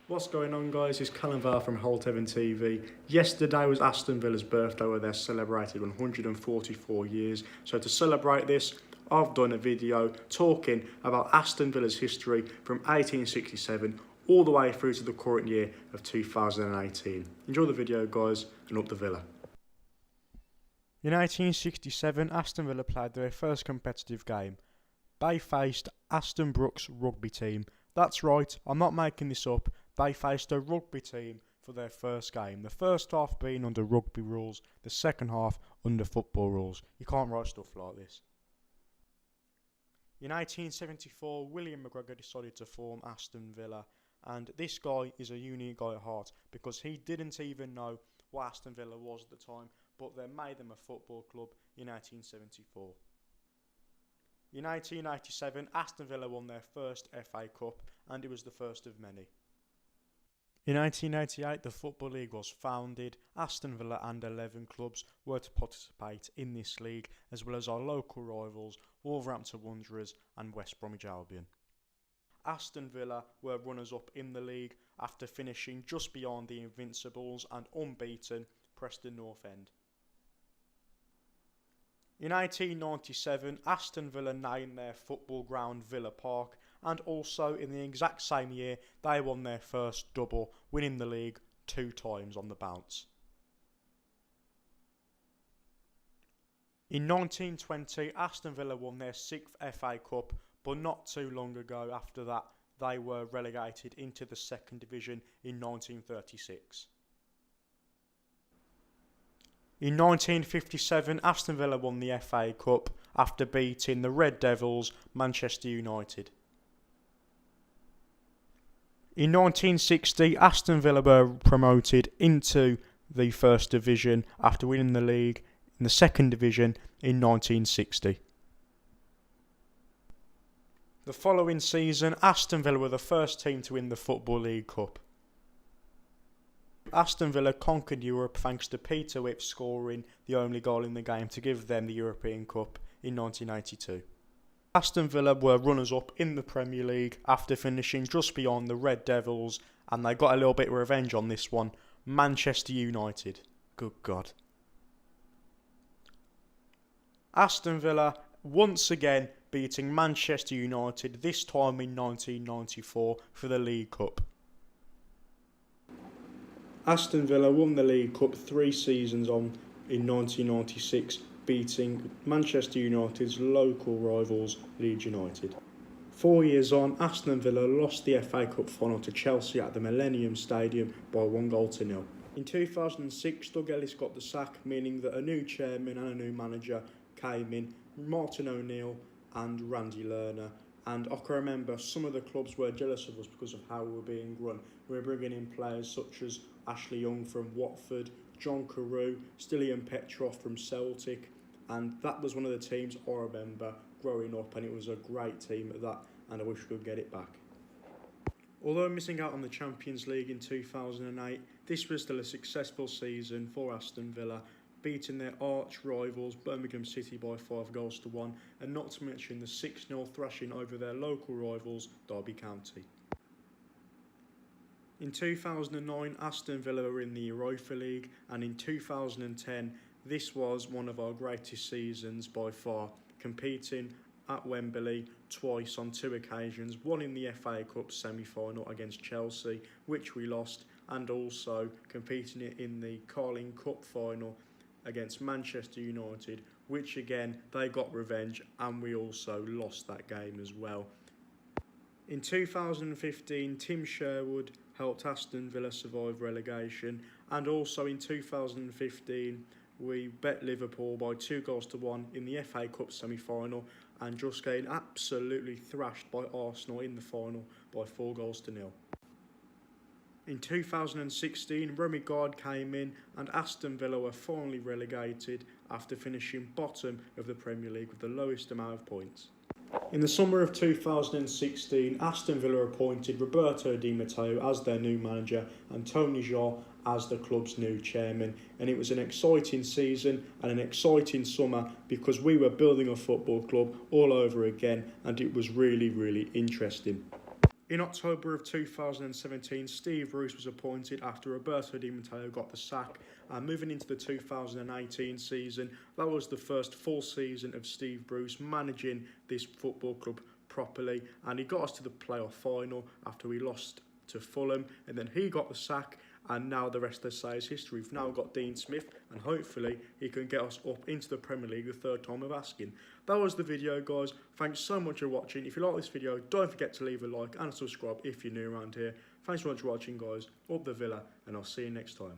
What's going on, guys? It's Callum Vale from Holt Evan TV. Yesterday was Aston Villa's birthday, where they celebrated 144 years. So to celebrate this, I've done a video talking about Aston Villa's history from 1867 all the way through to the current year of 2018. Enjoy the video, guys, and up the Villa. In 1867, Aston Villa played their first competitive game. They faced Aston Brooks rugby team. That's right, I'm not making this up. They faced a rugby team for their first game. The first half being under rugby rules, the second half under football rules. You can't write stuff like this. In 1874, William McGregor decided to form Aston Villa, and this guy is a unique guy at heart because he didn't even know what Aston Villa was at the time, but they made them a football club in 1874. In 1887, Aston Villa won their first FA Cup, and it was the first of many. In 1888, the Football League was founded. Aston Villa and 11 clubs were to participate in this league, as well as our local rivals, Wolverhampton Wanderers and West Bromwich Albion. Aston Villa were runners-up in the league after finishing just beyond the Invincibles and unbeaten Preston North End. In 1897, Aston Villa named their football ground Villa Park, and also in the exact same year they won their first double, winning the league 2 times on the bounce. In 1920, Aston Villa won their 6th FA Cup, but not too long ago after that they were relegated into the 2nd Division in 1936. In 1957, Aston Villa won the FA Cup after beating the Red Devils, Manchester United. In 1960, Aston Villa were promoted into the 1st Division after winning the league in the 2nd Division in 1960. The following season, Aston Villa were the first team to win the Football League Cup. Aston Villa conquered Europe thanks to Peter Whip scoring the only goal in the game to give them the European Cup in 1982. Aston Villa were runners-up in the Premier League after finishing just beyond the Red Devils, and they got a little bit of revenge on this one, Manchester United. Good God. Aston Villa once again beating Manchester United, this time in 1994 for the League Cup. Aston Villa won the League Cup 3 seasons on in 1996, beating Manchester United's local rivals, Leeds United. 4 years on, Aston Villa lost the FA Cup final to Chelsea at the Millennium Stadium by 1-0. In 2006, Doug Ellis got the sack, meaning that a new chairman and a new manager came in, Martin O'Neill and Randy Lerner. And I can remember some of the clubs were jealous of us because of how we were being run. We were bringing in players such as Ashley Young from Watford, John Carew, Stilian Petrov from Celtic, and that was one of the teams I remember growing up, and it was a great team at that, and I wish we could get it back. Although missing out on the Champions League in 2008, this was still a successful season for Aston Villa, beating their arch rivals Birmingham City by 5-1, and not to mention the 6-0 thrashing over their local rivals Derby County. In 2009, Aston Villa were in the Europa League, and in 2010, this was one of our greatest seasons by far, competing at Wembley twice on 2 occasions, one in the FA Cup semi-final against Chelsea, which we lost, and also competing in the Carling Cup final against Manchester United, which again, they got revenge, and we also lost that game as well. In 2015, Tim Sherwood helped Aston Villa survive relegation, and also in 2015 we bet Liverpool by 2-1 in the FA Cup semi-final, and just getting absolutely thrashed by Arsenal in the final by 4-0. In 2016, Remy Gard came in, and Aston Villa were finally relegated after finishing bottom of the Premier League with the lowest amount of points. In the summer of 2016, Aston Villa appointed Roberto Di Matteo as their new manager and Tony Jaa as the club's new chairman, and it was an exciting season and an exciting summer because we were building a football club all over again, and it was really interesting. In October of 2017, Steve Bruce was appointed after Roberto Di Matteo got the sack, and moving into the 2018 season, that was the first full season of Steve Bruce managing this football club properly, and he got us to the playoff final after we lost to Fulham, and then he got the sack, and now the rest of the say is history. We've now got Dean Smith, and hopefully he can get us up into the Premier League the third time of asking. That was the video, guys. Thanks so much for watching. If you like this video, don't forget to leave a like and subscribe if you're new around here. Thanks so much for watching, guys. Up the Villa, and I'll see you next time.